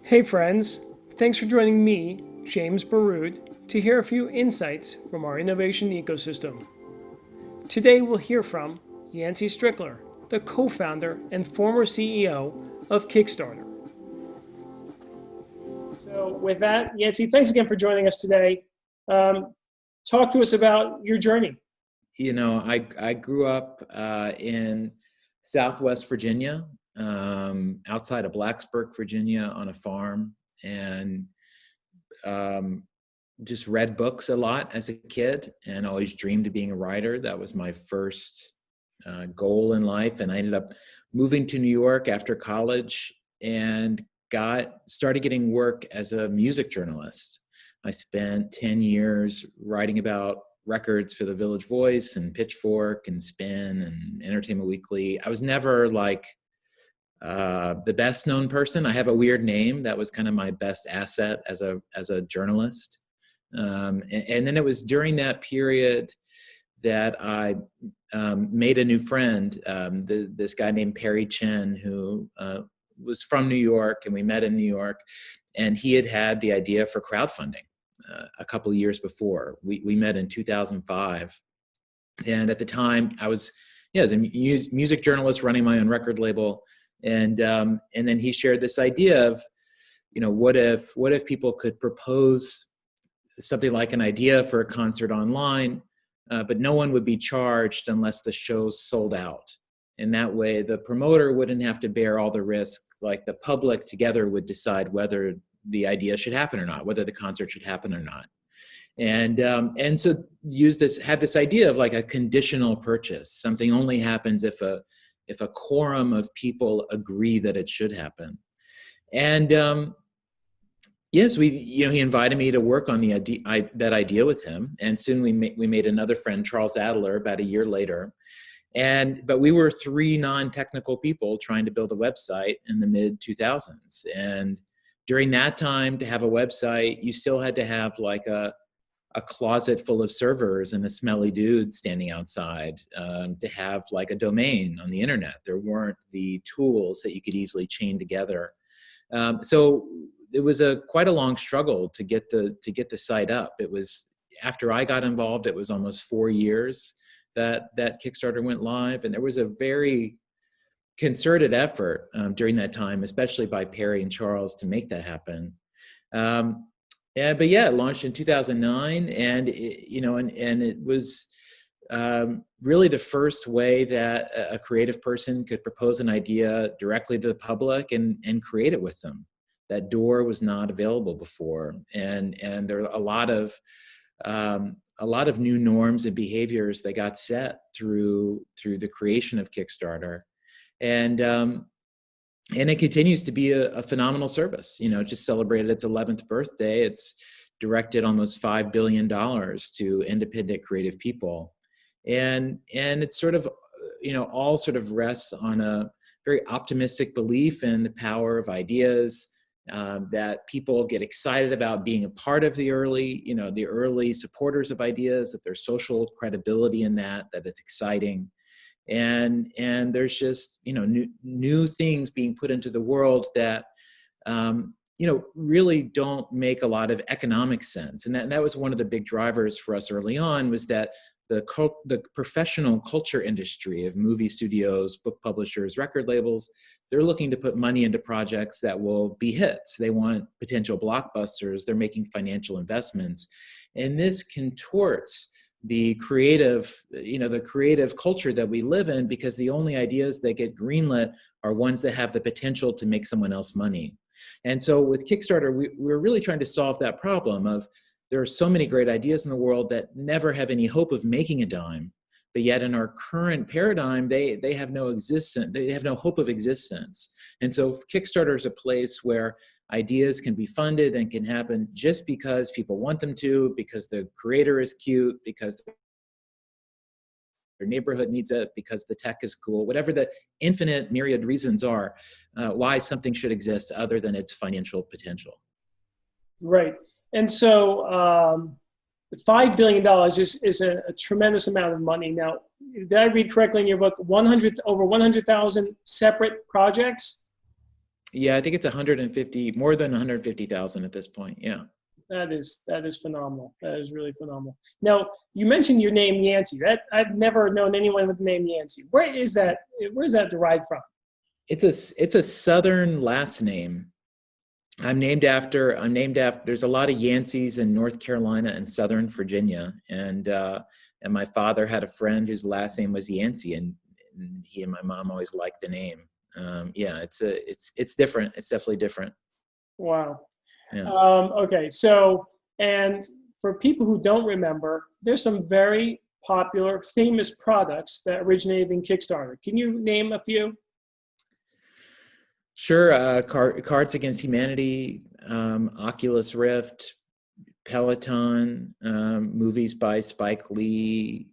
Hey friends, thanks for joining me, James Baroud, to hear a few insights from our innovation ecosystem. Today we'll hear from Yancey Strickler, the co-founder and former CEO of Kickstarter. So with that, Yancey, thanks again for joining us today. Talk to us about your journey. I grew up in Southwest Virginia, outside of Blacksburg, Virginia, on a farm, and just read books a lot as a kid and always dreamed of being a writer. That was my first goal in life. And I ended up moving to New York after college and started getting work as a music journalist. I spent 10 years writing about records for the Village Voice and Pitchfork and Spin and Entertainment Weekly. I was never like the best known person. I have a weird name. That was kind of my best asset as a journalist. And then it was during that period that I made a new friend, this guy named Perry Chen, who was from New York, and we met in New York, and he had the idea for crowdfunding a couple of years before. We met in 2005, and at the time I was as a music journalist running my own record label, and then he shared this idea of, what if people could propose something like an idea for a concert online, but no one would be charged unless the shows sold out. And that way the promoter wouldn't have to bear all the risk, like the public together would decide whether the idea should happen or not, whether the concert should happen or not. And so had this idea of like a conditional purchase. Something only happens if a quorum of people agree that it should happen. And yes, he invited me to work on that idea with him. And soon we made another friend, Charles Adler, about a year later. But we were three non-technical people trying to build a website in the mid 2000s. And during that time, to have a website, you still had to have like a closet full of servers and a smelly dude standing outside to have like a domain on the internet. There weren't the tools that you could easily chain together. So it was quite a long struggle to get the site up. It was, after I got involved, it was almost 4 years that Kickstarter went live, and there was a very concerted effort during that time, especially by Perry and Charles, to make that happen. But it launched in 2009, and it was really the first way that a creative person could propose an idea directly to the public and create it with them. That door was not available before, and there are a lot of new norms and behaviors that got set through the creation of Kickstarter, and it continues to be a phenomenal service. It just celebrated its 11th birthday. It's directed almost $5 billion to independent creative people, and it's sort of all sort of rests on a very optimistic belief in the power of ideas. That people get excited about being a part of the early supporters of ideas, that there's social credibility in that it's exciting. And there's just, new things being put into the world that, really don't make a lot of economic sense. And that was one of the big drivers for us early on, was that the professional culture industry of movie studios, book publishers, record labels, they're looking to put money into projects that will be hits. They want potential blockbusters. They're making financial investments. And this contorts the creative culture that we live in, because the only ideas that get greenlit are ones that have the potential to make someone else money. And so with Kickstarter, we're really trying to solve that problem of, there are so many great ideas in the world that never have any hope of making a dime, but yet in our current paradigm, they have no hope of existence. And so Kickstarter is a place where ideas can be funded and can happen just because people want them to, because the creator is cute, because their neighborhood needs it, because the tech is cool, whatever the infinite myriad reasons are why something should exist other than its financial potential. Right. And so $5 billion is a tremendous amount of money. Now, did I read correctly in your book, over 100,000 separate projects? I think it's 150, more than 150,000 at this point. Yeah. That is phenomenal. That is really phenomenal. Now, you mentioned your name Yancey. That I've never known anyone with the name Yancey. Where is that? Where's that derived from? It's a Southern last name. I'm named after. There's a lot of Yanceys in North Carolina and Southern Virginia, and my father had a friend whose last name was Yancey, and he and my mom always liked the name. It's different. It's definitely different. Wow. Yeah. Okay, so, and for people who don't remember, there's some very popular, famous products that originated in Kickstarter. Can you name a few? Sure. Cards Against Humanity, Oculus Rift, Peloton, movies by Spike Lee,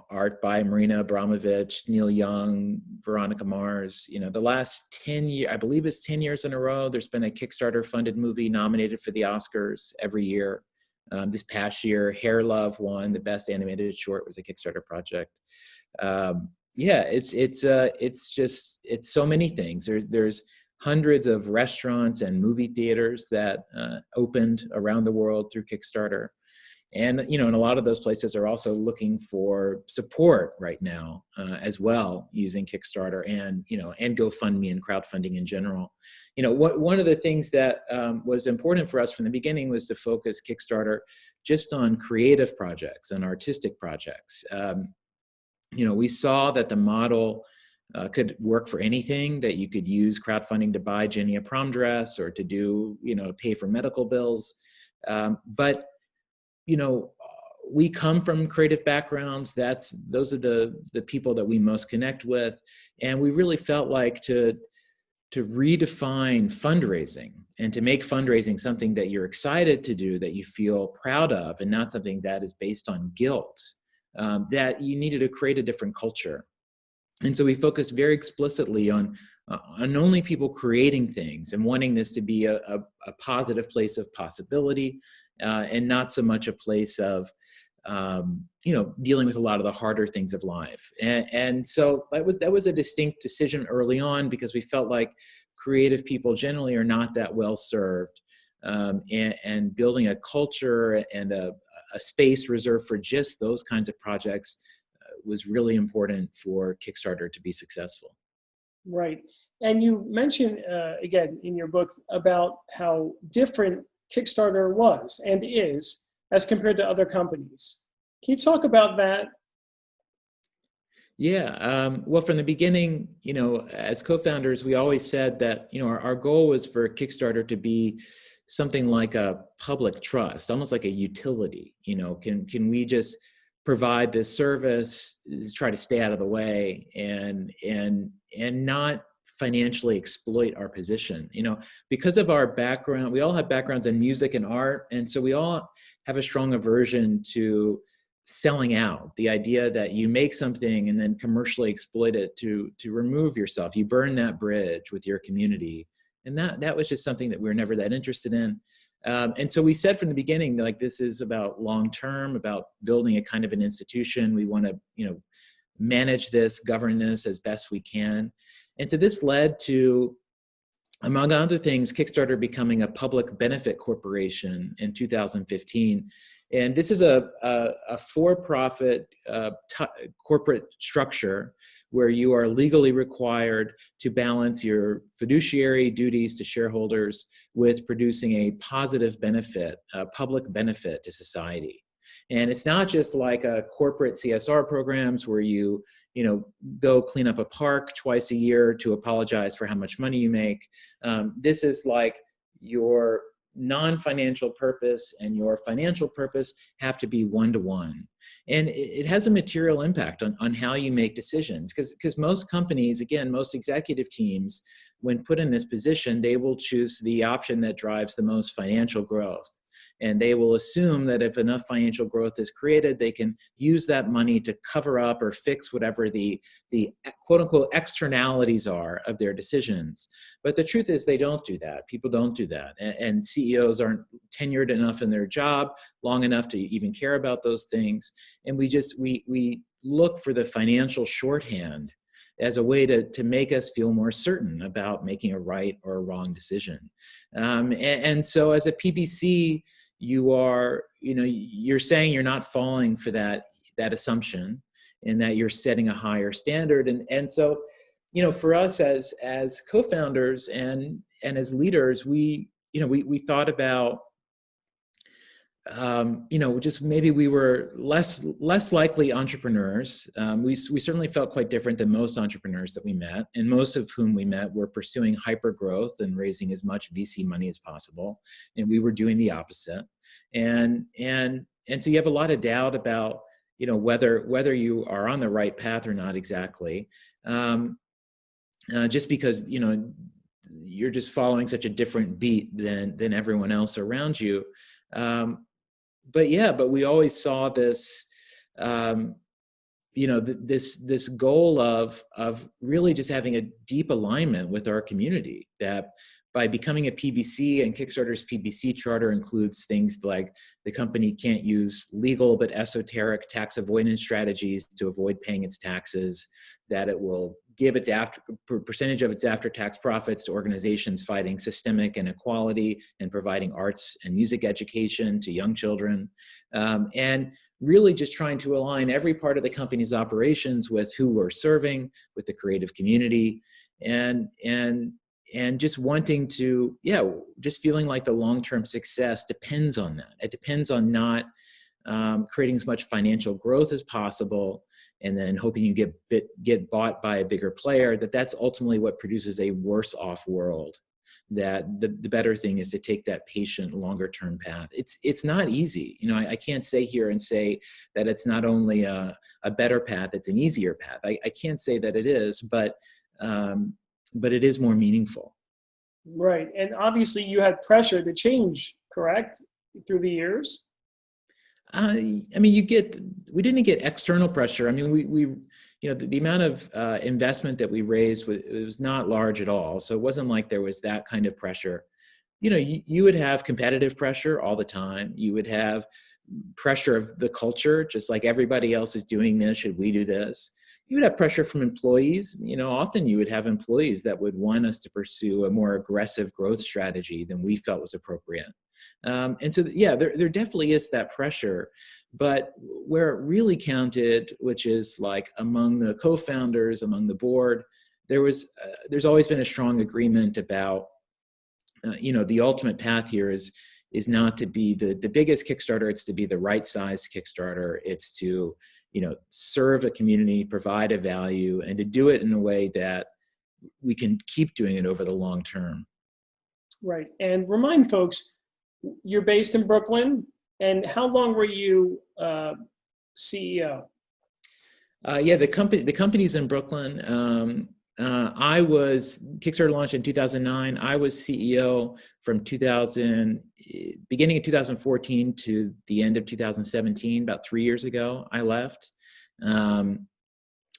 art by Marina Abramovich, Neil Young, Veronica Mars. The last 10 years, I believe it's 10 years in a row, there's been a Kickstarter funded movie nominated for the Oscars every year. This past year, Hair Love won the best animated short, was a Kickstarter project. It's so many things. There's hundreds of restaurants and movie theaters that opened around the world through Kickstarter. And, and a lot of those places are also looking for support right now as well, using Kickstarter and GoFundMe and crowdfunding in general. One of the things that was important for us from the beginning was to focus Kickstarter just on creative projects and artistic projects. We saw that the model could work for anything, that you could use crowdfunding to buy Jenny a prom dress or to do, pay for medical bills. But we come from creative backgrounds. Those are the people that we most connect with. And we really felt like to redefine fundraising and to make fundraising something that you're excited to do, that you feel proud of, and not something that is based on guilt, that you needed to create a different culture. And so we focused very explicitly on only people creating things and wanting this to be a positive place of possibility, and not so much a place of dealing with a lot of the harder things of life. And so that was a distinct decision early on, because we felt like creative people generally are not that well served, and building a culture and a space reserved for just those kinds of projects was really important for Kickstarter to be successful. Right. And you mentioned, again, in your book about how different Kickstarter was and is as compared to other companies. Can you talk about that? Yeah. Well, from the beginning, as co-founders, we always said that, our goal was for Kickstarter to be something like a public trust, almost like a utility. Can we just provide this service, try to stay out of the way, and not financially exploit our position? Because of our background, we all have backgrounds in music and art, and so we all have a strong aversion to selling out. The idea that you make something and then commercially exploit it to remove yourself, you burn that bridge with your community, and that was just something that we were never that interested in. And so we said from the beginning, like, this is about long-term, about building a kind of an institution. We want to, manage this, govern this as best we can. And so this led to, among other things, Kickstarter becoming a public benefit corporation in 2015. And this is a for-profit corporate structure where you are legally required to balance your fiduciary duties to shareholders with producing a positive benefit, a public benefit to society. And it's not just like a corporate CSR programs where you go clean up a park twice a year to apologize for how much money you make. This is like your non-financial purpose and your financial purpose have to be one-to-one. And it has a material impact on how you make decisions, because most companies, again, most executive teams, when put in this position, they will choose the option that drives the most financial growth. And they will assume that if enough financial growth is created, they can use that money to cover up or fix whatever the quote unquote externalities are of their decisions. But the truth is they don't do that. People don't do that. And CEOs aren't tenured enough in their job long enough to even care about those things. And we look for the financial shorthand as a way to make us feel more certain about making a right or a wrong decision. And so as a PBC, you're saying you're not falling for that assumption, and that you're setting a higher standard. And so, for us as co-founders and as leaders, we thought about, just maybe we were less likely entrepreneurs. We certainly felt quite different than most entrepreneurs that we met, and most of whom we met were pursuing hyper growth and raising as much VC money as possible, and we were doing the opposite. And so you have a lot of doubt about whether you are on the right path or not exactly, just because you're just following such a different beat than everyone else around you. But we always saw this, this goal of really just having a deep alignment with our community, that by becoming a PBC, and Kickstarter's PBC charter includes things like the company can't use legal but esoteric tax avoidance strategies to avoid paying its taxes, that it will give its percentage of its after-tax profits to organizations fighting systemic inequality and providing arts and music education to young children, and really just trying to align every part of the company's operations with who we're serving, with the creative community, and just wanting to, just feeling like the long-term success depends on that. It depends on not creating as much financial growth as possible, and then hoping you get bought by a bigger player. That's ultimately what produces a worse off world. That the better thing is to take that patient, longer term path. It's not easy. I can't say here and say that it's not only a better path, it's an easier path. I can't say that it is, but it is more meaningful. Right. And obviously you had pressure to change, correct, through the years? We didn't get external pressure. I mean, we the amount of investment that we raised was not large at all. So it wasn't like there was that kind of pressure. You would have competitive pressure all the time. You would have pressure of the culture, just like everybody else is doing this, should we do this? You would have pressure from employees. Often you would have employees that would want us to pursue a more aggressive growth strategy than we felt was appropriate. And so, there definitely is that pressure. But where it really counted, which is like among the co-founders, among the board, there's always been a strong agreement about, the ultimate path here is not to be the biggest Kickstarter. It's to be the right size Kickstarter. It's to, serve a community, provide a value, and to do it in a way that we can keep doing it over the long term. Right. And remind folks, you're based in Brooklyn, and how long were you CEO? The company's in Brooklyn. Kickstarter launched in 2009. I was CEO from beginning of 2014 to the end of 2017. About 3 years ago, I left, and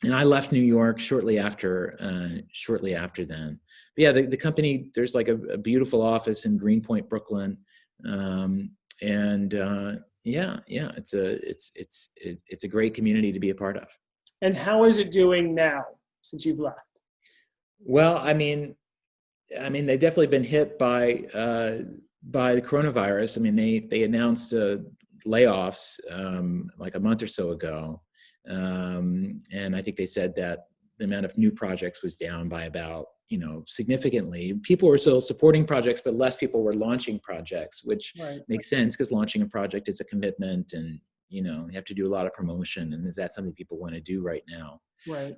I left New York shortly after then. But the company, there's like a beautiful office in Greenpoint, Brooklyn, it's a great community to be a part of. And how is it doing now since you've left? Well, I mean, they've definitely been hit by the coronavirus. I mean, they announced layoffs like a month or so ago, and I think they said that the amount of new projects was down by about, significantly. People were still supporting projects, but less people were launching projects, which makes sense because launching a project is a commitment, and you have to do a lot of promotion, and is that something people want to do right now? Right.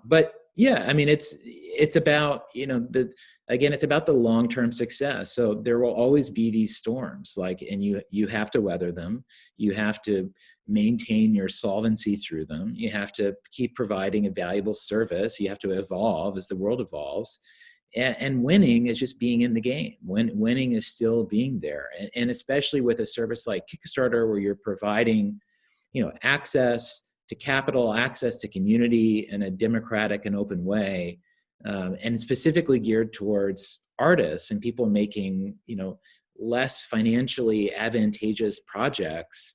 But it's about, it's about the long-term success. So there will always be these storms, and you have to weather them. You have to maintain your solvency through them. You have to keep providing a valuable service. You have to evolve as the world evolves. And winning is just being in the game. Winning is still being there. And especially with a service like Kickstarter, where you're providing, access to capital, access to community in a democratic and open way, and specifically geared towards artists and people making, less financially advantageous projects.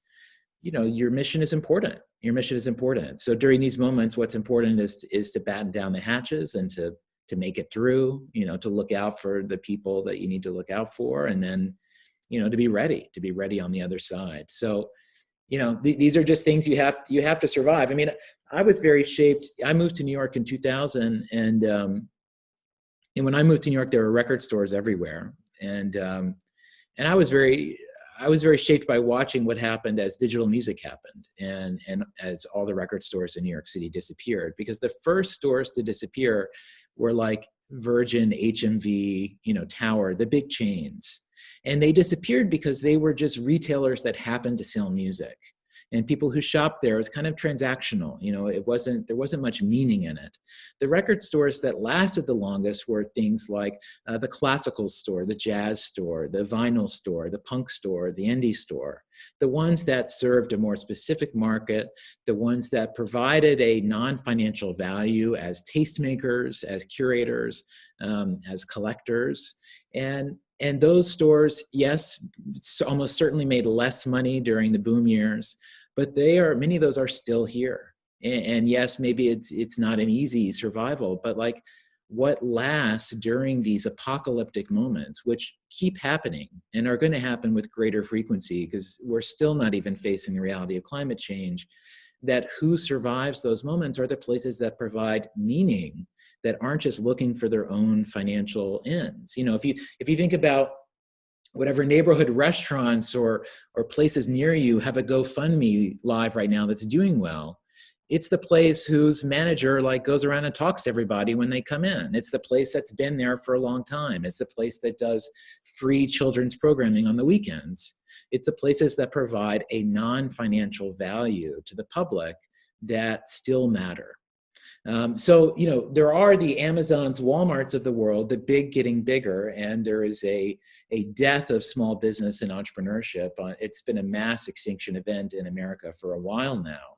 Your mission is important. your mission is important. So during these moments, what's important is to batten down the hatches and to make it through, to look out for the people that you need to look out for, and then, to be ready on the other side. So, these are just things you have to survive. I mean, I was very shaped. I moved to New York in 2000, and when I moved to New York, there were record stores everywhere, and I was very shaped by watching what happened as digital music happened, and as all the record stores in New York City disappeared, because the first stores to disappear were like Virgin, HMV, Tower, the big chains. And they disappeared because they were just retailers that happened to sell music. And people who shopped there, was kind of transactional. There wasn't much meaning in it. The record stores that lasted the longest were things like the classical store, the jazz store, the vinyl store, the punk store, the indie store. The ones that served a more specific market, the ones that provided a non-financial value as tastemakers, as curators, as collectors. And those stores, yes, almost certainly made less money during the boom years, but many of those are still here. And yes, maybe it's not an easy survival, but like what lasts during these apocalyptic moments, which keep happening and are going to happen with greater frequency, because we're still not even facing the reality of climate change, that who survives those moments are the places that provide meaning, that aren't just looking for their own financial ends. If you think about whatever neighborhood restaurants or places near you have a GoFundMe live right now that's doing well, it's the place whose manager goes around and talks to everybody when they come in. It's the place that's been there for a long time. It's the place that does free children's programming on the weekends. It's the places that provide a non-financial value to the public that still matter. So, there are the Amazons, Walmarts of the world, the big getting bigger, and there is a death of small business and entrepreneurship. It's been a mass extinction event in America for a while now.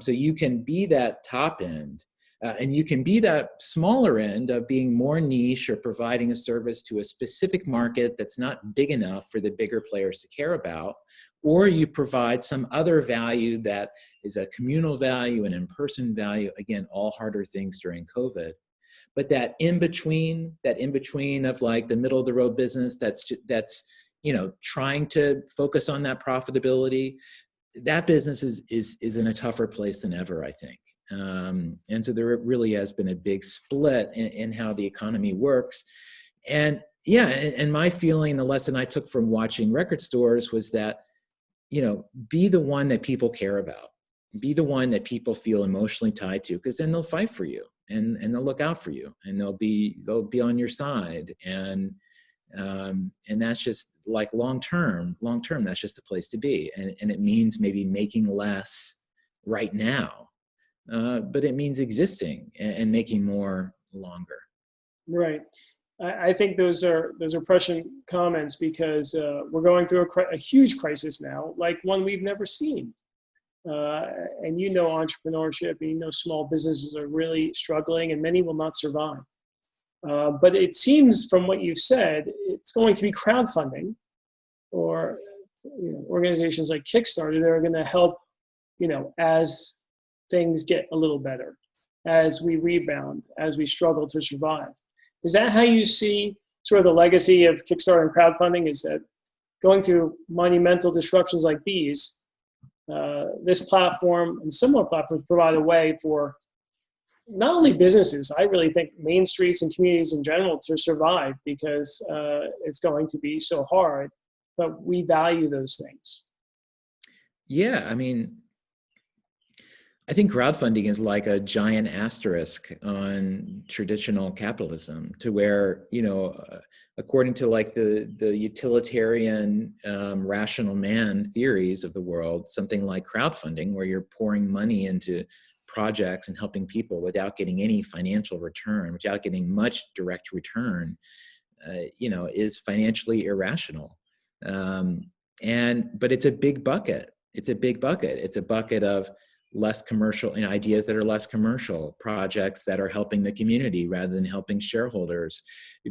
So you can be that top end, and you can be that smaller end of being more niche or providing a service to a specific market that's not big enough for the bigger players to care about, or you provide some other value that is a communal value, an in-person value, again, all harder things during COVID. But that in between of like the middle of the road business that's trying to focus on that profitability, that business is in a tougher place than ever, I think. And so there really has been a big split in how the economy works. And yeah, and my feeling, the lesson I took from watching record stores was that, be the one that people care about. Be the one that people feel emotionally tied to, because then they'll fight for you and they'll look out for you, and they'll be on your side. And that's just like long term, that's just the place to be. And it means maybe making less right now, but it means existing and making more longer. Right. I think those are prescient comments, because we're going through a huge crisis now, like one we've never seen. And entrepreneurship, and small businesses are really struggling, and many will not survive. But it seems from what you've said, it's going to be crowdfunding, or organizations like Kickstarter that are going to help, as things get a little better, as we rebound, as we struggle to survive. Is that how you see sort of the legacy of Kickstarter and crowdfunding? Is that going through monumental disruptions like these, this platform and similar platforms provide a way for not only businesses, I really think main streets and communities in general, to survive, because it's going to be so hard, but we value those things. Yeah, I think crowdfunding is like a giant asterisk on traditional capitalism, to where, according to like the utilitarian rational man theories of the world, something like crowdfunding, where you're pouring money into projects and helping people without getting any financial return, without getting much direct return, is financially irrational. But it's a big bucket. It's a bucket of less commercial, ideas that are less commercial, projects that are helping the community rather than helping shareholders,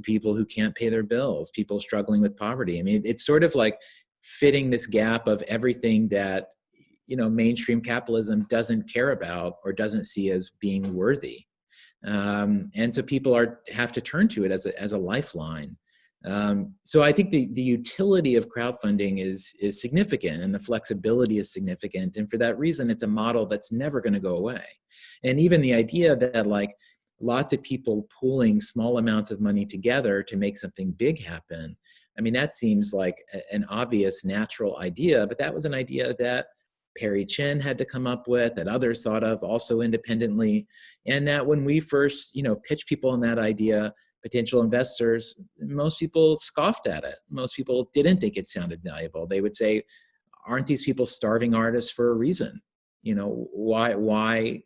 people who can't pay their bills, people struggling with poverty. It's sort of like fitting this gap of everything that mainstream capitalism doesn't care about or doesn't see as being worthy. And so people have to turn to it as a lifeline. So I think the utility of crowdfunding is significant, and the flexibility is significant. And for that reason, it's a model that's never going to go away. And even the idea that like lots of people pooling small amounts of money together to make something big happen, I mean, that seems like an obvious, natural idea, but that was an idea that Perry Chin had to come up with, that others thought of also independently. And that when we first, pitched people on that idea, potential investors, most people scoffed at it. Most people didn't think it sounded valuable. They would say, aren't these people starving artists for a reason? Why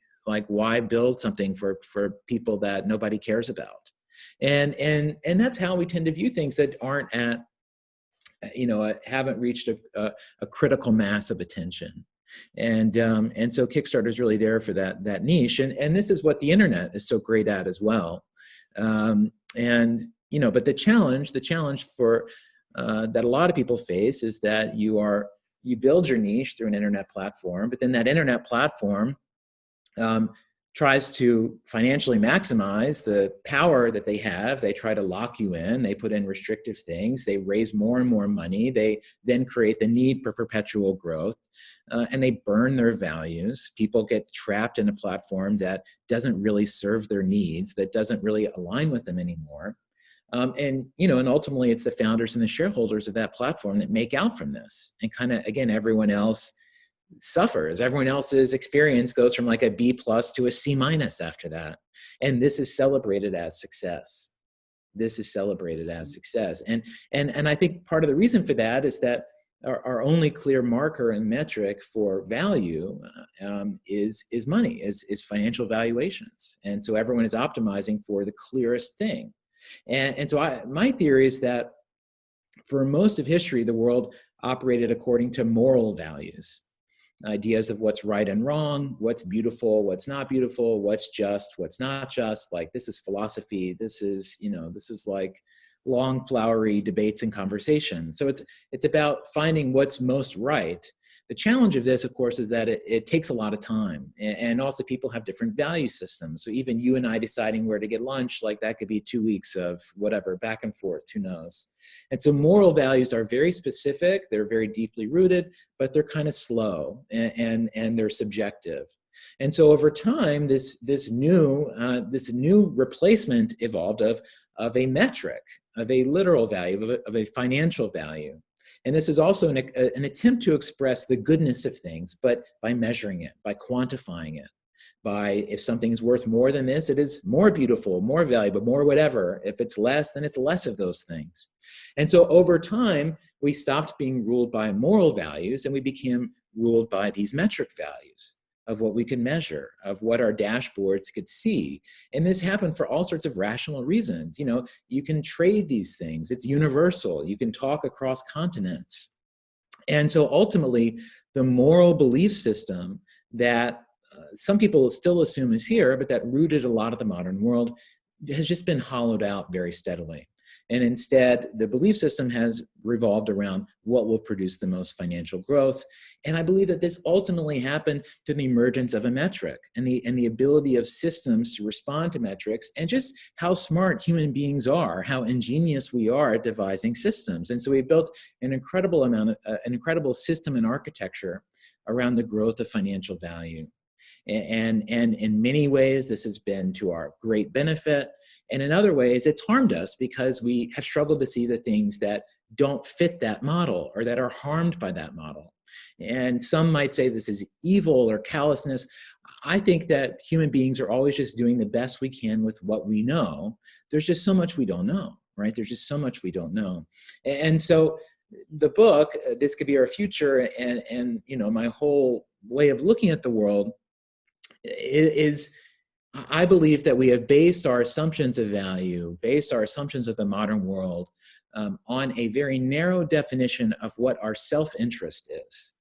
build something for people that nobody cares about? And that's how we tend to view things that aren't at, haven't reached a critical mass of attention. And so Kickstarter is really there for that niche. And this is what the internet is so great at as well. But the challenge for that a lot of people face is that you build your niche through an internet platform, but then that internet platform tries to financially maximize the power that they have. They try to lock you in. They put in restrictive things. They raise more and more money. They then create the need for perpetual growth, and they burn their values. People get trapped in a platform that doesn't really serve their needs, that doesn't really align with them anymore. And ultimately it's the founders and the shareholders of that platform that make out from this. And kind of, again, everyone else suffers. Everyone else's experience goes from like a B+ to a C- after that. And this is celebrated as success. And I think part of the reason for that is that our only clear marker and metric for value is money, is financial valuations. And so everyone is optimizing for the clearest thing. And so my theory is that for most of history, the world operated according to moral values. Ideas of what's right and wrong, what's beautiful, what's not beautiful, what's just, what's not just. Like, this is philosophy. This is like long, flowery debates and conversations. So it's about finding what's most right. The challenge of this, of course, is that it takes a lot of time. And also people have different value systems. So even you and I deciding where to get lunch, like that could be 2 weeks of whatever, back and forth, who knows? And so moral values are very specific. They're very deeply rooted, but they're kind of slow and they're subjective. And so over time, this new replacement evolved of a metric, of a literal value, of a financial value. And this is also an attempt to express the goodness of things, but by measuring it, by quantifying it, by if something's worth more than this, it is more beautiful, more valuable, more whatever. If it's less, then it's less of those things. And so over time, we stopped being ruled by moral values and we became ruled by these metric values of what we could measure, of what our dashboards could see. And this happened for all sorts of rational reasons. You can trade these things. It's universal. You can talk across continents. And so ultimately, the moral belief system that some people still assume is here, but that rooted a lot of the modern world, has just been hollowed out very steadily. And instead, the belief system has revolved around what will produce the most financial growth. And I believe that this ultimately happened to the emergence of a metric and the ability of systems to respond to metrics, and just how smart human beings are, how ingenious we are at devising systems. And so we built an incredible system and architecture around the growth of financial value. And in many ways, this has been to our great benefit. And in other ways, it's harmed us because we have struggled to see the things that don't fit that model or that are harmed by that model. And some might say this is evil or callousness. I think that human beings are always just doing the best we can with what we know. There's just so much we don't know, right? There's just so much we don't know. And so the book, This Could Be Our Future, and my whole way of looking at the world is, I believe that we have based our assumptions of value, based our assumptions of the modern world on a very narrow definition of what our self-interest is.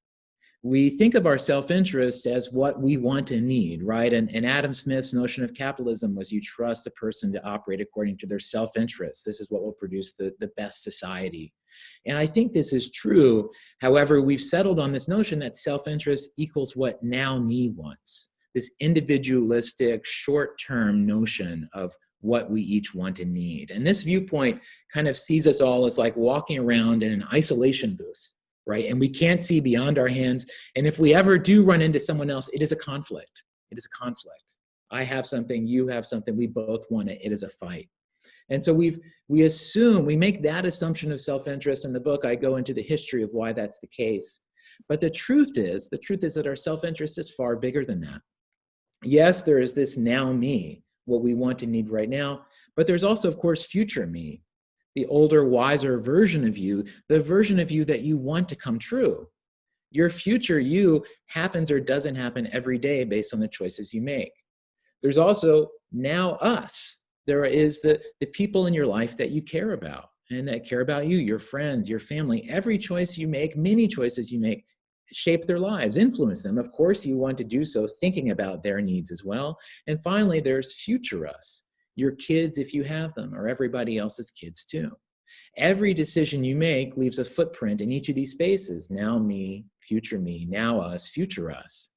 we think of our self-interest as what we want and need, right? And Adam Smith's notion of capitalism was you trust a person to operate according to their self-interest. This is what will produce the best society. And I think this is true. However, we've settled on this notion that self-interest equals what now me wants. This individualistic, short-term notion of what we each want and need. And this viewpoint kind of sees us all as like walking around in an isolation booth, right? And we can't see beyond our hands. And if we ever do run into someone else, it is a conflict. It is a conflict. I have something, you have something, we both want it. It is a fight. And so we make that assumption of self-interest. In the book, I go into the history of why that's the case. But the truth is that our self-interest is far bigger than that. Yes, there is this now me, what we want and need right now, but there's also, of course, future me, the older, wiser version of you, the version of you that you want to come true. Your future you happens or doesn't happen every day based on the choices you make. There's also now us. There is the people in your life that you care about and that care about you, your friends, your family. Every choice you make, many choices you make, shape their lives, influence them. Of course, you want to do so thinking about their needs as well. And finally, there's future us, your kids if you have them, or everybody else's kids too. Every decision you make leaves a footprint in each of these spaces. Now me, now us, future us.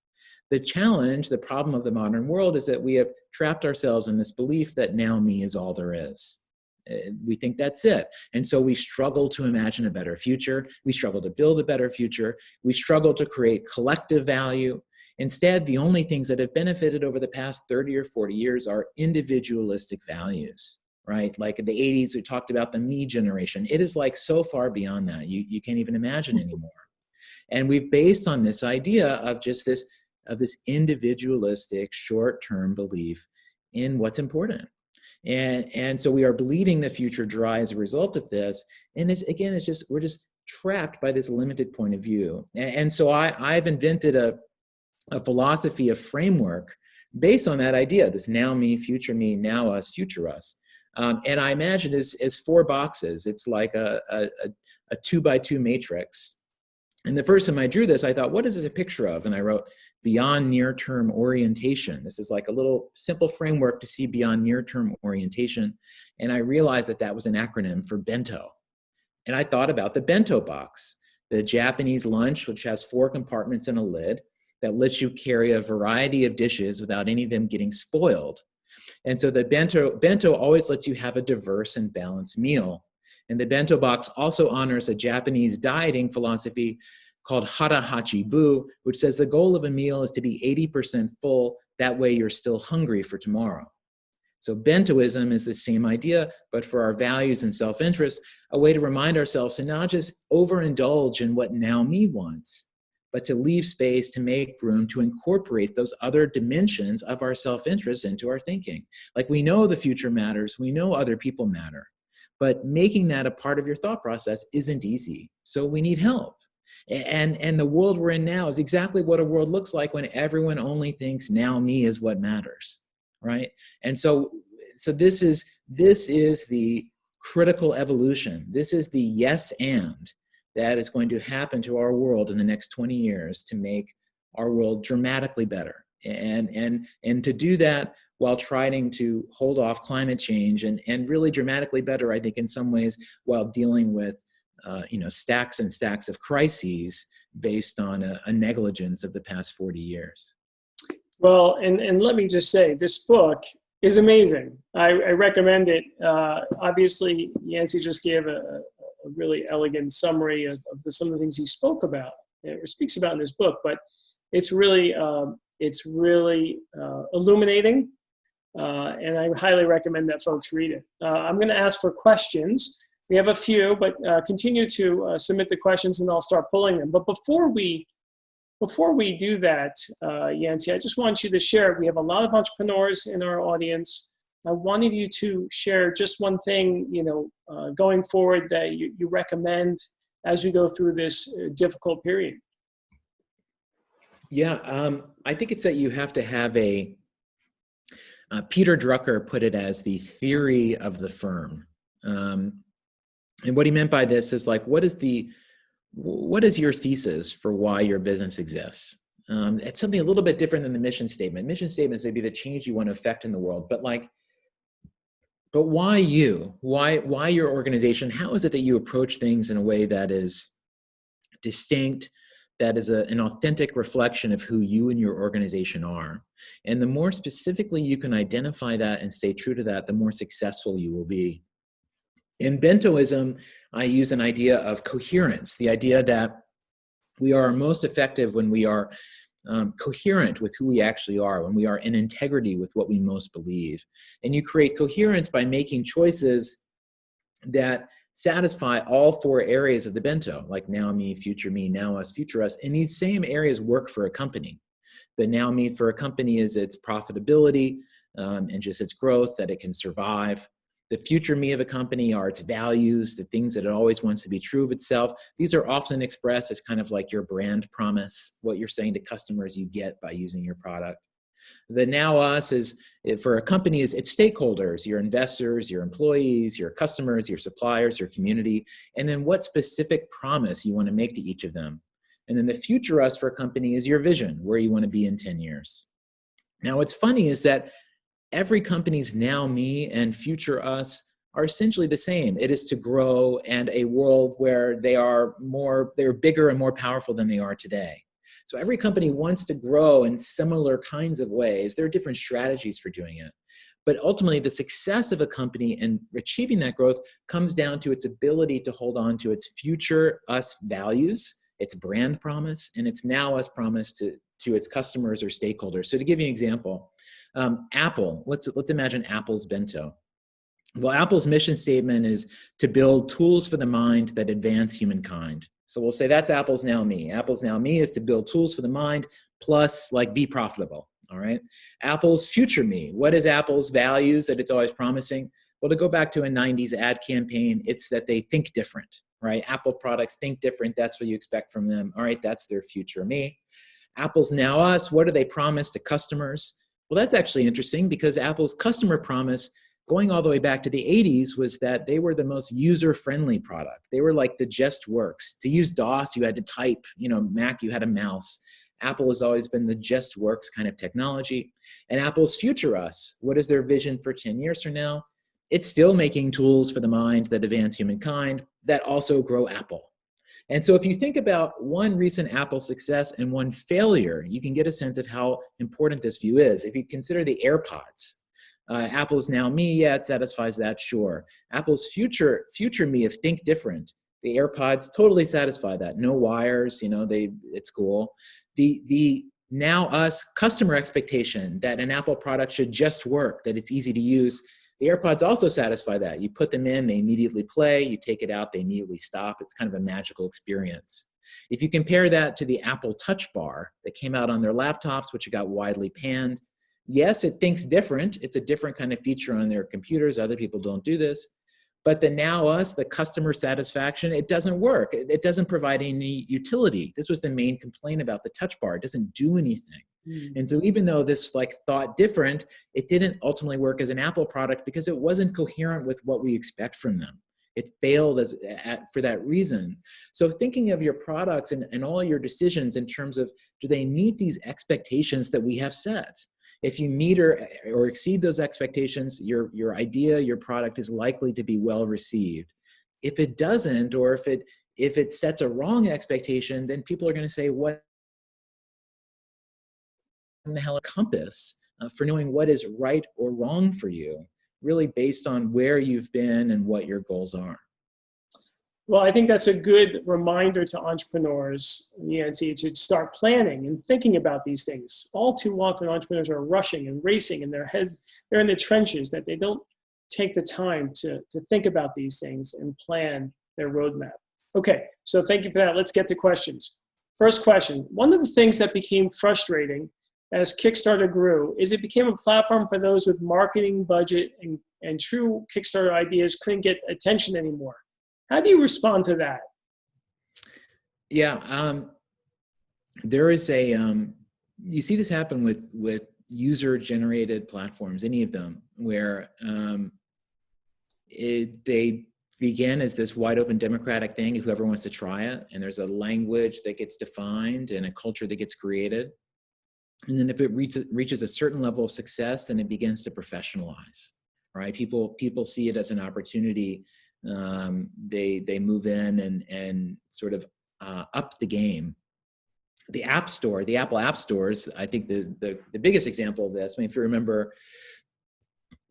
The challenge, the problem of the modern world is that we have trapped ourselves in this belief that now me is all there is. We think that's it. And so we struggle to imagine a better future. We struggle to build a better future. We struggle to create collective value. Instead, the only things that have benefited over the past 30 or 40 years are individualistic values, right? Like in the 80s, we talked about the me generation. It is like so far beyond that. You can't even imagine anymore. And we've based on this idea of just this individualistic short-term belief in what's important. And so we are bleeding the future dry as a result of this. And we're just trapped by this limited point of view. And so I've invented a philosophy, a framework based on that idea, this now me, now us, future us. And I imagine as 4 boxes. It's like a 2x2 matrix. And the first time I drew this, I thought, what is this a picture of? And I wrote, beyond near-term orientation. This is like a little simple framework to see beyond near-term orientation. And I realized that was an acronym for bento. And I thought about the bento box, the Japanese lunch, which has 4 compartments and a lid that lets you carry a variety of dishes without any of them getting spoiled. And so the bento always lets you have a diverse and balanced meal. And the bento box also honors a Japanese dieting philosophy called hara hachi bu, which says the goal of a meal is to be 80% full. That way you're still hungry for tomorrow. So Bentoism is the same idea, but for our values and self-interest, a way to remind ourselves to not just overindulge in what now me wants, but to leave space to make room to incorporate those other dimensions of our self-interest into our thinking. Like we know the future matters, we know other people matter. But making that a part of your thought process isn't easy. So we need help. And the world we're in now is exactly what a world looks like when everyone only thinks now me is what matters, right? And so this is the critical evolution. This is the yes and that is going to happen to our world in the next 20 years to make our world dramatically better. And to do that while trying to hold off climate change and really dramatically better, I think, in some ways, while dealing with stacks and stacks of crises based on a negligence of the past 40 years. Well, and let me just say, this book is amazing. I recommend it. Obviously, Yancey just gave a really elegant summary of some of the things he spoke about or speaks about in his book, but it's really illuminating. And I highly recommend that folks read it. I'm going to ask for questions. We have a few, but continue to submit the questions and I'll start pulling them. But before we do that, Yancey, I just want you to share. We have a lot of entrepreneurs in our audience. I wanted you to share just one thing, going forward that you recommend as we go through this difficult period. Yeah, I think it's that you have to have Peter Drucker put it as the theory of the firm. And what he meant by this is like, what is the what is your thesis for why your business exists? It's something a little bit different than the mission statement. Mission statements may be the change you want to affect in the world, but why you? Why your organization? How is it that you approach things in a way that is distinct, that is an authentic reflection of who you and your organization are? And the more specifically you can identify that and stay true to that, the more successful you will be. In Bentoism, I use an idea of coherence, the idea that we are most effective when we are coherent with who we actually are, when we are in integrity with what we most believe. And you create coherence by making choices that satisfy all four areas of the bento, like now me, now us, future us. And these same areas work for a company. The now me for a company is its profitability and just its growth, that it can survive. The future me of a company are its values, the things that it always wants to be true of itself. These are often expressed as kind of like your brand promise, what you're saying to customers you get by using your product. The now us is, for a company, is its stakeholders, your investors, your employees, your customers, your suppliers, your community, and then what specific promise you want to make to each of them. And then the future us for a company is your vision, where you want to be in 10 years. Now, what's funny is that every company's now me and future us are essentially the same. It is to grow and a world where they're bigger and more powerful than they are today. So every company wants to grow in similar kinds of ways. There are different strategies for doing it. But ultimately, the success of a company in achieving that growth comes down to its ability to hold on to its future us values, its brand promise, and its now us promise to its customers or stakeholders. So to give you an example, Apple, let's imagine Apple's bento. Well, Apple's mission statement is to build tools for the mind that advance humankind. So we'll say that's Apple's now me. Apple's now me is to build tools for the mind, plus like be profitable, all right? Apple's future me, what is Apple's values that it's always promising? Well, to go back to a 90s ad campaign, it's that they think different, right? Apple products think different, that's what you expect from them. All right, that's their future me. Apple's now us, what do they promise to customers? Well, that's actually interesting because Apple's customer promise, going all the way back to the 80s, was that they were the most user-friendly product. They were like the just works. To use DOS, you had to type. Mac, you had a mouse. Apple has always been the just works kind of technology. And Apple's future us, what is their vision for 10 years from now? It's still making tools for the mind that advance humankind that also grow Apple. And so if you think about one recent Apple success and one failure, you can get a sense of how important this view is. If you consider the Airpods, Apple's now me, yeah, it satisfies that, sure. Apple's future me of think different, the Airpods totally satisfy that. No wires, it's cool. The now us customer expectation that an Apple product should just work, that it's easy to use, the Airpods also satisfy that. You put them in, they immediately play. You take it out, they immediately stop. It's kind of a magical experience. If you compare that to the Apple Touch Bar that came out on their laptops, which got widely panned, yes, it thinks different. It's a different kind of feature on their computers. Other people don't do this. But the now us, the customer satisfaction, it doesn't work. It doesn't provide any utility. This was the main complaint about the Touch Bar. It doesn't do anything. And so even though this thought different, it didn't ultimately work as an Apple product because it wasn't coherent with what we expect from them. It failed for that reason. So thinking of your products and all your decisions in terms of, do they meet these expectations that we have set? If you meet or exceed those expectations, your idea, your product is likely to be well received. If it doesn't, or if it sets a wrong expectation, then people are going to say, what in the hell a compass for knowing what is right or wrong for you, really based on where you've been and what your goals are. Well, I think that's a good reminder to entrepreneurs, Yancey, to start planning and thinking about these things. All too often, entrepreneurs are rushing and racing in their heads. They're in the trenches, that they don't take the time to think about these things and plan their roadmap. Okay, so thank you for that. Let's get to questions. First question. One of the things that became frustrating as Kickstarter grew is it became a platform for those with marketing budget and true Kickstarter ideas couldn't get attention anymore. How do you respond to that? Yeah, there is you see this happen with user-generated platforms, any of them, where they begin as this wide open democratic thing, whoever wants to try it, and there's a language that gets defined and a culture that gets created. And then if it reaches a certain level of success, then it begins to professionalize, right? People see it as an opportunity. They move in and sort of up the game. The App Store, the Apple App Stores, I think the biggest example of this, I mean, if you remember,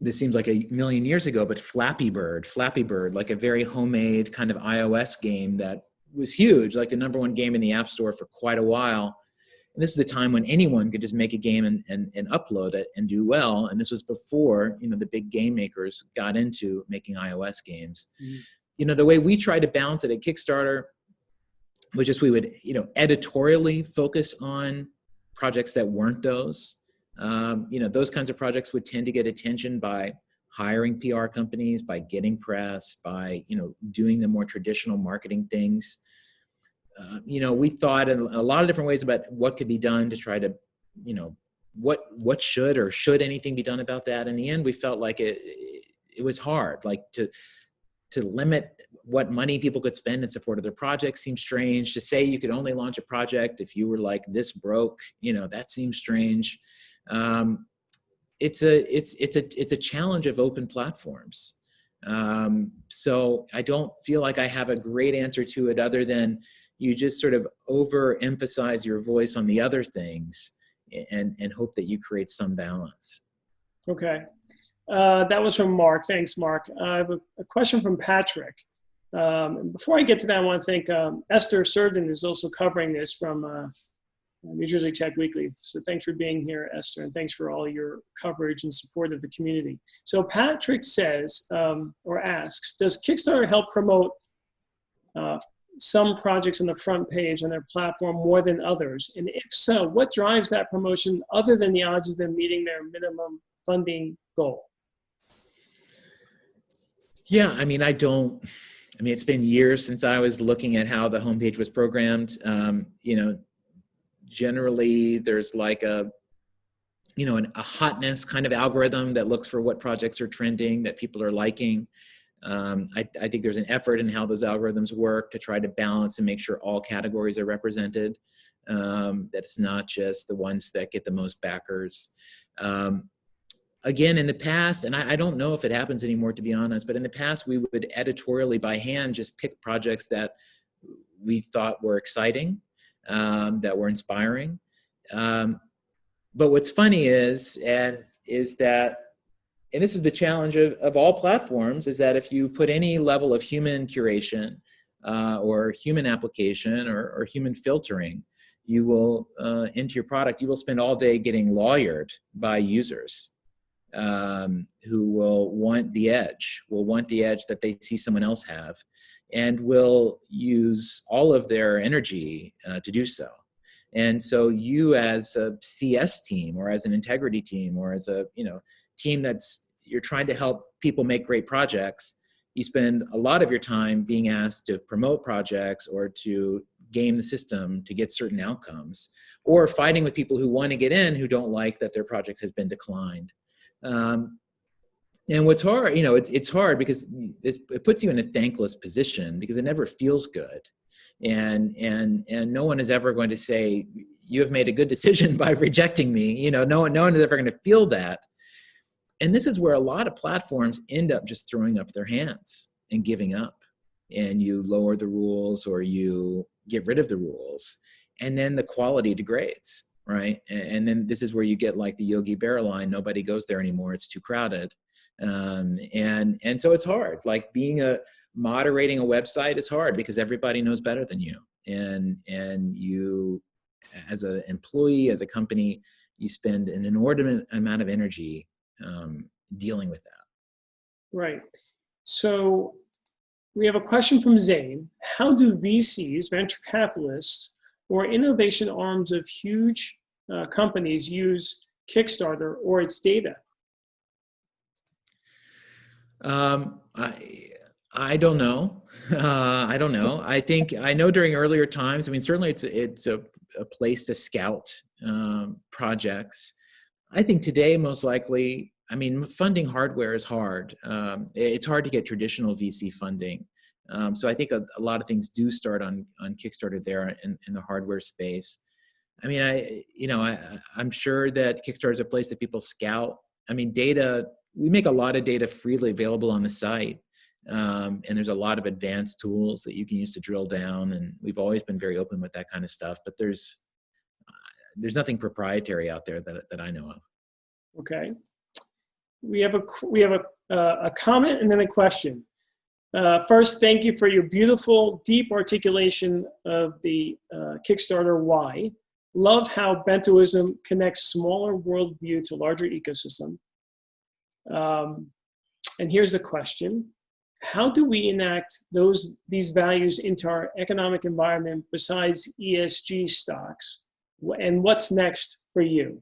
this seems like a million years ago, but Flappy Bird, like a very homemade kind of iOS game that was huge, like the #1 game in the App Store for quite a while. And this is the time when anyone could just make a game and upload it and do well. And this was before, the big game makers got into making iOS games. Mm-hmm. The way we tried to balance it at Kickstarter was just we would, editorially focus on projects that weren't those. Those kinds of projects would tend to get attention by hiring PR companies, by getting press, by, doing the more traditional marketing things. We thought in a lot of different ways about what could be done to try to, what should anything be done about that. In the end, we felt like it was hard, like to limit what money people could spend in support of their projects seems strange. To say you could only launch a project if you were like this broke, that seems strange. It's a challenge of open platforms. So I don't feel like I have a great answer to it other than you just sort of overemphasize your voice on the other things and hope that you create some balance. Okay. That was from Mark. Thanks, Mark. I have a question from Patrick. Before I get to that, I want to thank Esther Surdin, who's also covering this from New Jersey Tech Weekly. So thanks for being here, Esther, and thanks for all your coverage and support of the community. So Patrick says, or asks, does Kickstarter help promote some projects on the front page on their platform more than others? And if so, what drives that promotion other than the odds of them meeting their minimum funding goal? Yeah, it's been years since I was looking at how the homepage was programmed. Generally there's like a hotness kind of algorithm that looks for what projects are trending, that people are liking. I think there's an effort in how those algorithms work to try to balance and make sure all categories are represented, that it's not just the ones that get the most backers. Again, in the past, and I don't know if it happens anymore, to be honest, but in the past we would editorially by hand just pick projects that we thought were exciting, that were inspiring. But what's funny is that, and this is the challenge of all platforms, is that if you put any level of human curation or human application or human filtering, you will, into your product, you will spend all day getting lawyered by users who will want the edge that they see someone else have, and will use all of their energy to do so. And so you as a CS team or as an integrity team or as a team you're trying to help people make great projects, you spend a lot of your time being asked to promote projects or to game the system to get certain outcomes, or fighting with people who want to get in who don't like that their project has been declined. And what's hard, it's hard because it puts you in a thankless position because it never feels good. And no one is ever going to say, you have made a good decision by rejecting me. No one is ever going to feel that. And this is where a lot of platforms end up just throwing up their hands and giving up. And you lower the rules or you get rid of the rules. And then the quality degrades, right? And then this is where you get like the Yogi Berra line, nobody goes there anymore, it's too crowded. And so it's hard. Like moderating a website is hard because everybody knows better than you. And you, as an employee, as a company, you spend an inordinate amount of energy dealing with that. Right. So we have a question from Zane. How do VCs, venture capitalists, or innovation arms of huge companies use Kickstarter or its data? I don't know. I don't know. I know during earlier times, certainly it's a place to scout projects. I think today, most likely, I mean, funding hardware is hard. It's hard to get traditional VC funding. So I think a lot of things do start on Kickstarter there in the hardware space. I mean, I'm sure that Kickstarter is a place that people scout. I mean, data, we make a lot of data freely available on the site. And there's a lot of advanced tools that you can use to drill down. And we've always been very open with that kind of stuff, but there's nothing proprietary out there that I know of. Okay. We have a comment and then a question. First, thank you for your beautiful, deep articulation of the Kickstarter why. Love how Bentoism connects smaller worldview to larger ecosystem. And here's the question. How do we enact these values into our economic environment besides ESG stocks? And what's next for you?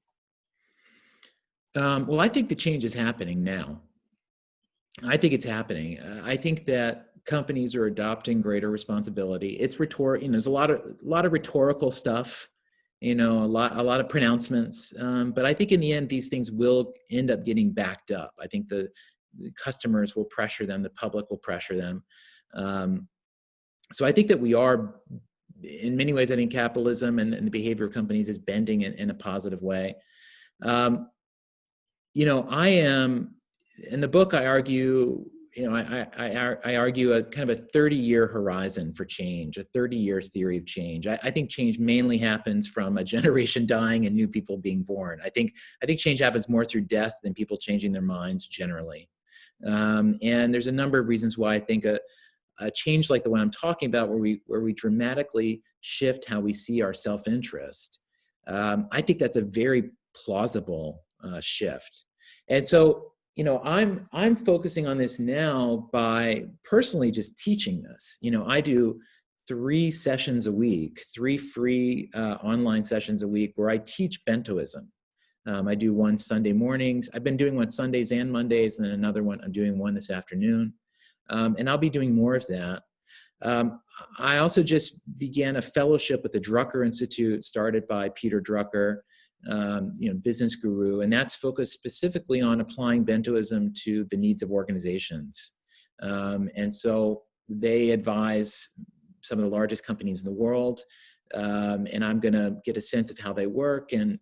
Well, I think the change is happening now. I think it's happening. I think that companies are adopting greater responsibility. It's rhetorical. There's a lot of rhetorical stuff. A lot of pronouncements. But I think in the end, these things will end up getting backed up. I think the customers will pressure them. The public will pressure them. So I think that we are, in many ways, I think capitalism and the behavior of companies is bending in a positive way. I am, in the book, I argue, I argue a kind of a 30-year horizon for change, a 30-year theory of change. I think change mainly happens from a generation dying and new people being born. I think change happens more through death than people changing their minds generally. And there's a number of reasons why I think a change like the one I'm talking about, where we dramatically shift how we see our self-interest, I think that's a very plausible shift. And so, I'm focusing on this now by personally just teaching this. I do 3 sessions a week, 3 free online sessions a week where I teach Bentoism. I do one Sunday mornings. I've been doing one Sundays and Mondays, and then another one, I'm doing one this afternoon. And I'll be doing more of that. I also just began a fellowship with the Drucker Institute, started by Peter Drucker, business guru, and that's focused specifically on applying Bentoism to the needs of organizations. And so they advise some of the largest companies in the world, and I'm going to get a sense of how they work and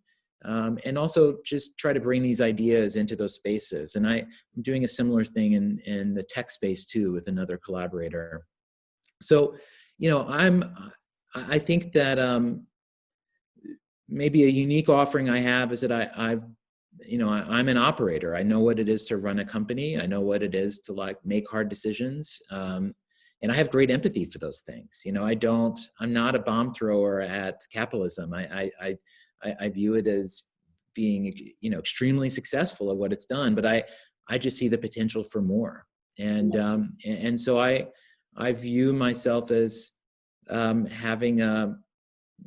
also just try to bring these ideas into those spaces. And I'm doing a similar thing in the tech space too with another collaborator. So, I think that maybe a unique offering I have is that I'm an operator. I know what it is to run a company. I know what it is to make hard decisions. And I have great empathy for those things. I'm not a bomb thrower at capitalism. I view it as being, extremely successful at what it's done, but I just see the potential for more. And so I view myself as having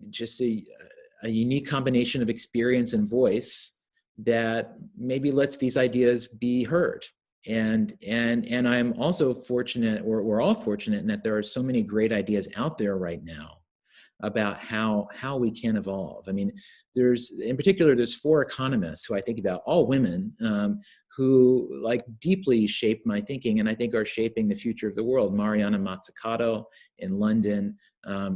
just a unique combination of experience and voice that maybe lets these ideas be heard. And I'm also fortunate, or we're all fortunate, in that there are so many great ideas out there right now about how we can evolve. I mean, there's 4 economists who I think about, all women, who deeply shaped my thinking and I think are shaping the future of the world. Mariana Mazzucato in London,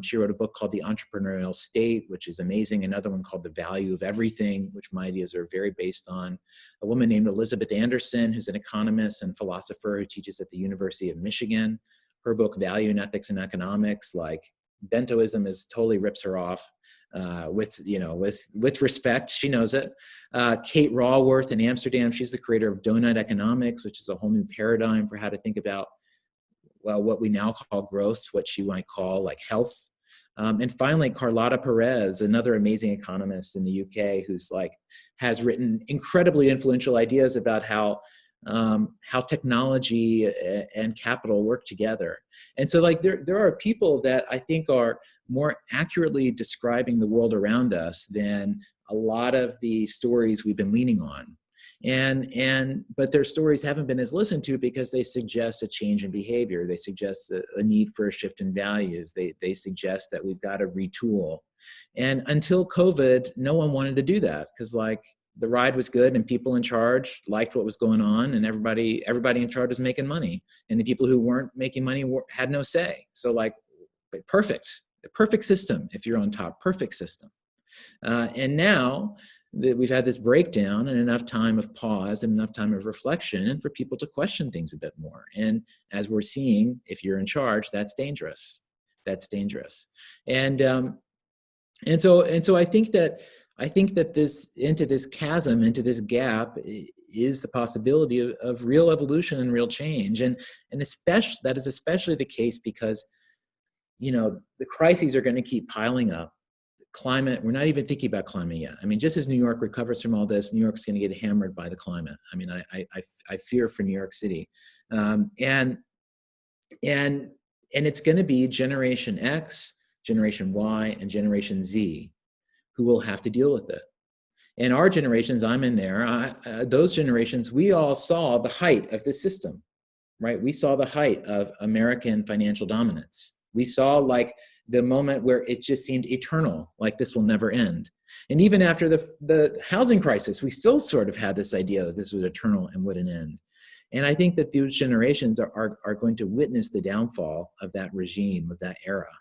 she wrote a book called The Entrepreneurial State, which is amazing. Another one called The Value of Everything, which my ideas are very based on. A woman named Elizabeth Anderson, who's an economist and philosopher who teaches at the University of Michigan. Her book, Value in Ethics and Economics, Bentoism totally rips her off with respect. She knows it. Kate Raworth in Amsterdam, she's the creator of Donut Economics, which is a whole new paradigm for how to think about, what we now call growth, what she might call health. And finally, Carlotta Perez, another amazing economist in the UK, who's has written incredibly influential ideas about how technology and capital work together. And so there are people that I think are more accurately describing the world around us than a lot of the stories we've been leaning on. But their stories haven't been as listened to because they suggest a change in behavior. They suggest a need for a shift in values. They suggest that we've got to retool. And until COVID, no one wanted to do that because the ride was good and people in charge liked what was going on, and everybody in charge was making money, and the people who weren't making money had no say. So like, a perfect system if you're on top, perfect system. And now that we've had this breakdown and enough time of pause and enough time of reflection, and for people to question things a bit more. And as we're seeing, if you're in charge, that's dangerous. That's dangerous. And so I think that this chasm, into this gap, is the possibility of real evolution and real change. And especially that is especially the case because, the crises are going to keep piling up. Climate, we're not even thinking about climate yet. I mean, just as New York recovers from all this, New York's going to get hammered by the climate. I mean, I fear for New York City. And it's going to be Generation X, Generation Y, and Generation Z who will have to deal with it. And our generations, I'm in there, those generations, we all saw the height of this system, right? We saw the height of American financial dominance. We saw like the moment where it just seemed eternal, like this will never end. And even after the housing crisis, we still sort of had this idea that this was eternal and wouldn't end. And I think that those generations are going to witness the downfall of that regime, of that era.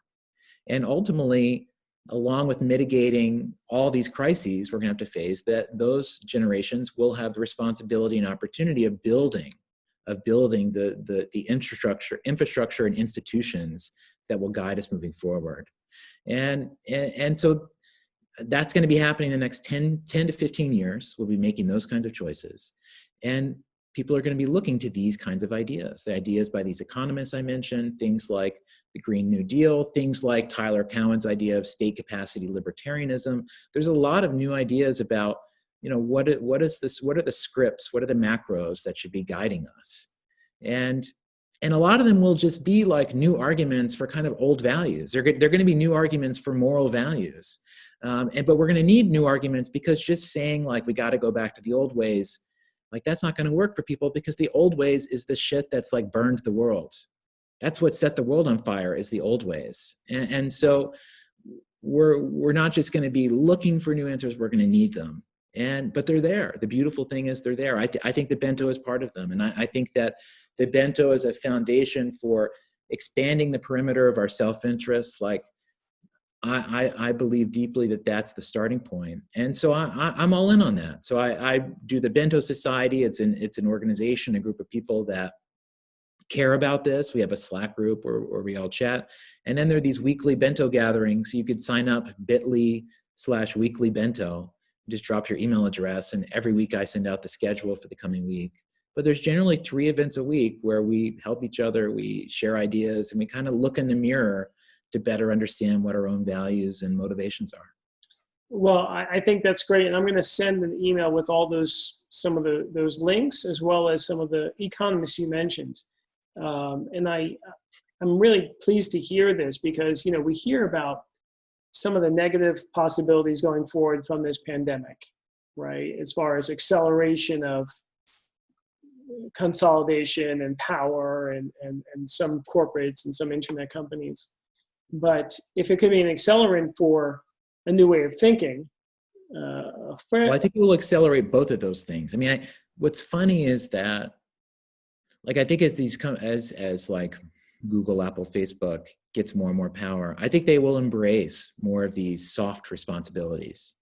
And ultimately, along with mitigating all these crises we're going to have to face, that those generations will have the responsibility and opportunity of building the infrastructure and institutions that will guide us moving forward. And so that's going to be happening in the next 10 to 15 years. We'll be making those kinds of choices. And people are going to be looking to these kinds of ideas, the ideas by these economists I mentioned, things like the Green New Deal, things like Tyler Cowen's idea of state capacity libertarianism. There's a lot of new ideas about, what are the scripts, what are the macros that should be guiding us? And a lot of them will just be like new arguments for kind of old values. They're going to be new arguments for moral values. But we're going to need new arguments, because just saying like, we got to go back to the old ways, like that's not going to work for people, because the old ways is the shit that's like burned the world. That's what set the world on fire, is the old ways. And so we're not just going to be looking for new answers, we're going to need them. But they're there. The beautiful thing is they're there. I think the bento is part of them. And I think that the bento is a foundation for expanding the perimeter of our self-interest. Like I believe deeply that that's the starting point. And so I'm all in on that. So I do the Bento Society. It's an organization, a group of people that care about this. We have a Slack group where we all chat. And then there are these weekly bento gatherings. You could sign up bit.ly/weekly bento. Just drop your email address, and every week I send out the schedule for the coming week. But there's generally 3 events a week where we help each other, we share ideas, and we kind of look in the mirror to better understand what our own values and motivations are. Well, I think that's great. And I'm going to send an email with all some of those links, as well as some of the economists you mentioned. And I'm really pleased to hear this, because, we hear about some of the negative possibilities going forward from this pandemic, right? As far as acceleration of consolidation and power and some corporates and some internet companies. But if it could be an accelerant for a new way of thinking, well, I think it will accelerate both of those things. I mean, what's funny is that, like, I think as these come, as like Google, Apple, Facebook gets more and more power, I think they will embrace more of these soft responsibilities,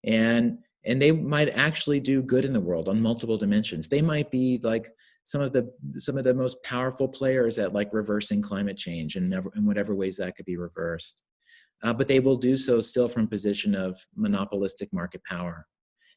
and they might actually do good in the world on multiple dimensions. They might be like some of the most powerful players at like reversing climate change in whatever ways that could be reversed. But they will do so still from a position of monopolistic market power.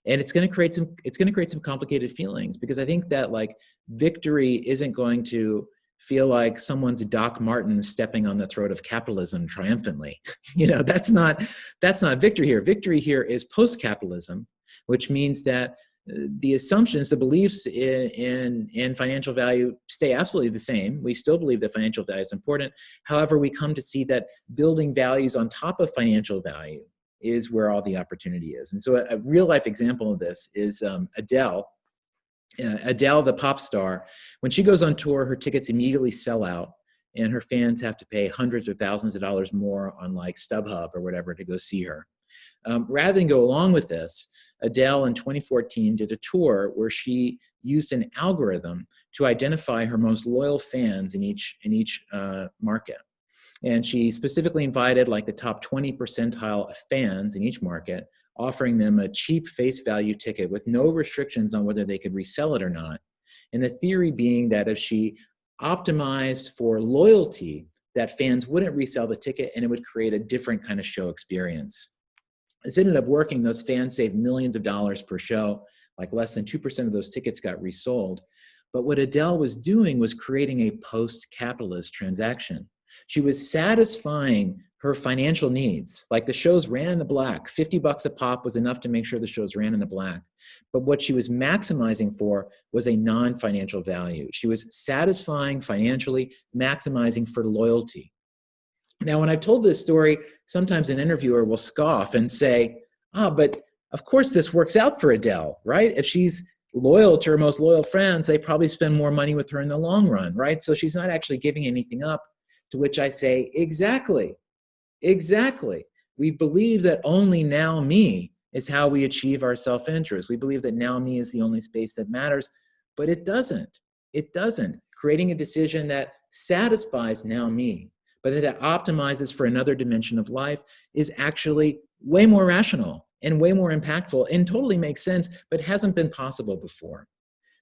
And it's going to create some complicated feelings, because I think that like victory isn't going to feel like someone's Doc Martin stepping on the throat of capitalism triumphantly. That's not victory here. Victory here is post-capitalism, which means that the assumptions, the beliefs in financial value stay absolutely the same. We still believe that financial value is important. However, we come to see that building values on top of financial value is where all the opportunity is. And so a real life example of this is Adele. Adele, the pop star, when she goes on tour, her tickets immediately sell out, and her fans have to pay hundreds or thousands of dollars more on like StubHub or whatever to go see her. Rather than go along with this, Adele in 2014 did a tour where she used an algorithm to identify her most loyal fans in each market. And she specifically invited like the top 20 percentile of fans in each market, offering them a cheap face value ticket with no restrictions on whether they could resell it or not. And the theory being that if she optimized for loyalty, that fans wouldn't resell the ticket and it would create a different kind of show experience. This ended up working. Those fans saved millions of dollars per show, like less than 2% of those tickets got resold. But what Adele was doing was creating a post-capitalist transaction. She was satisfying her financial needs. Like the shows ran in the black. $50 a pop was enough to make sure the shows ran in the black. But what she was maximizing for was a non-financial value. She was satisfying financially, maximizing for loyalty. Now, when I've told this story, sometimes an interviewer will scoff and say, but of course this works out for Adele, right? If she's loyal to her most loyal friends, they probably spend more money with her in the long run, right? So she's not actually giving anything up. To which I say, exactly. We believe that only now me is how we achieve our self-interest. We believe that now me is the only space that matters, but it doesn't. Creating a decision that satisfies now me, but that optimizes for another dimension of life is actually way more rational and way more impactful and totally makes sense, but hasn't been possible before.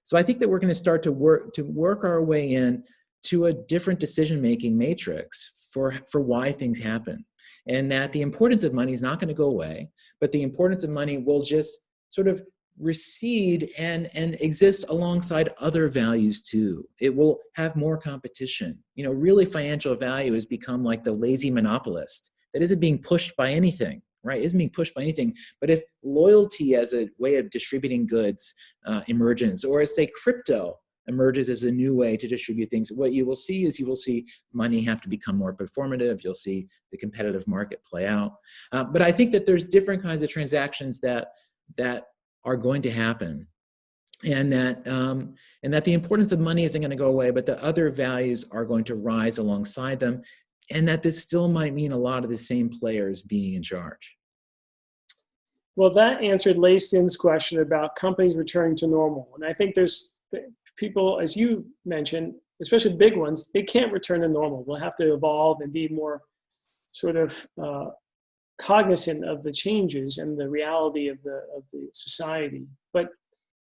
So I think that we're going to start to work our way in to a different decision-making matrix for why things happen. And that the importance of money is not going to go away, but the importance of money will just sort of recede and exist alongside other values too. It will have more competition. Really financial value has become like the lazy monopolist that isn't being pushed by anything, right? Isn't being pushed by anything. But if loyalty as a way of distributing goods emerges, or as say crypto emerges as a new way to distribute things, what you will see is money have to become more performative. You'll see the competitive market play out. But I think that there's different kinds of transactions that are going to happen, and that the importance of money isn't going to go away, but the other values are going to rise alongside them, and that this still might mean a lot of the same players being in charge. Well, that answered Layston's question about companies returning to normal. And I think there's people, as you mentioned, especially big ones, they can't return to normal. They'll have to evolve and be more sort of cognizant of the changes and the reality of the society. But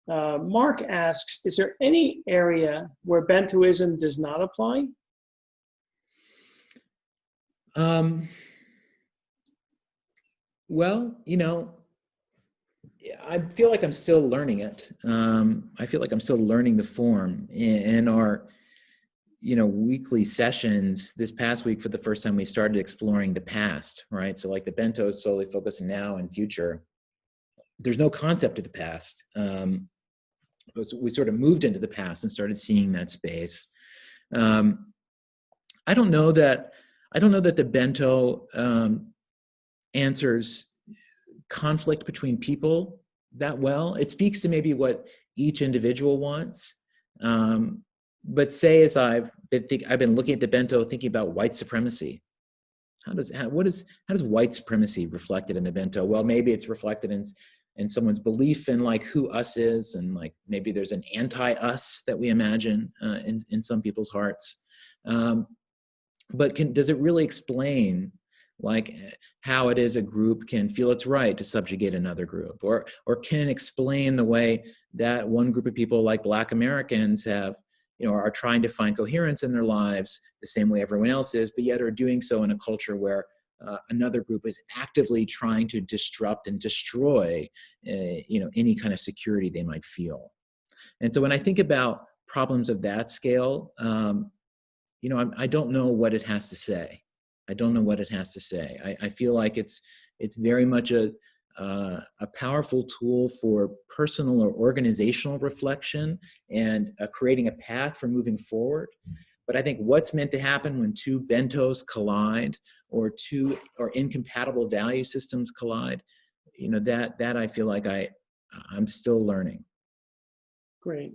Mark asks, is there any area where Bentoism does not apply? Well, I feel like I'm still learning it. I feel like I'm still learning the form in our, weekly sessions. This past week, for the first time, we started exploring the past, right? So like the bento is solely focused on now and future. There's no concept of the past. So we sort of moved into the past and started seeing that space. I don't know that the bento answers conflict between people that well. It speaks to maybe what each individual wants. But say, as I've been looking at the bento, thinking about white supremacy. How does white supremacy reflected in the bento? Well, maybe it's reflected in someone's belief in like who us is, and like maybe there's an anti-us that we imagine in some people's hearts. But does it really explain like how it is a group can feel it's right to subjugate another group, or can it explain the way that one group of people, like Black Americans, are trying to find coherence in their lives the same way everyone else is, but yet are doing so in a culture where another group is actively trying to disrupt and destroy any kind of security they might feel. And so when I think about problems of that scale, I don't know what it has to say. I feel like it's very much a powerful tool for personal or organizational reflection and creating a path for moving forward. But I think what's meant to happen when two bentos collide, or incompatible value systems collide, that I feel like I'm still learning. Great.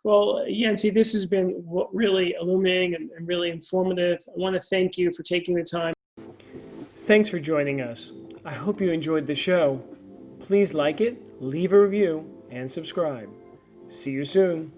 Well, Yancey, this has been really illuminating and really informative. I want to thank you for taking the time. Thanks for joining us. I hope you enjoyed the show. Please like it, leave a review, and subscribe. See you soon.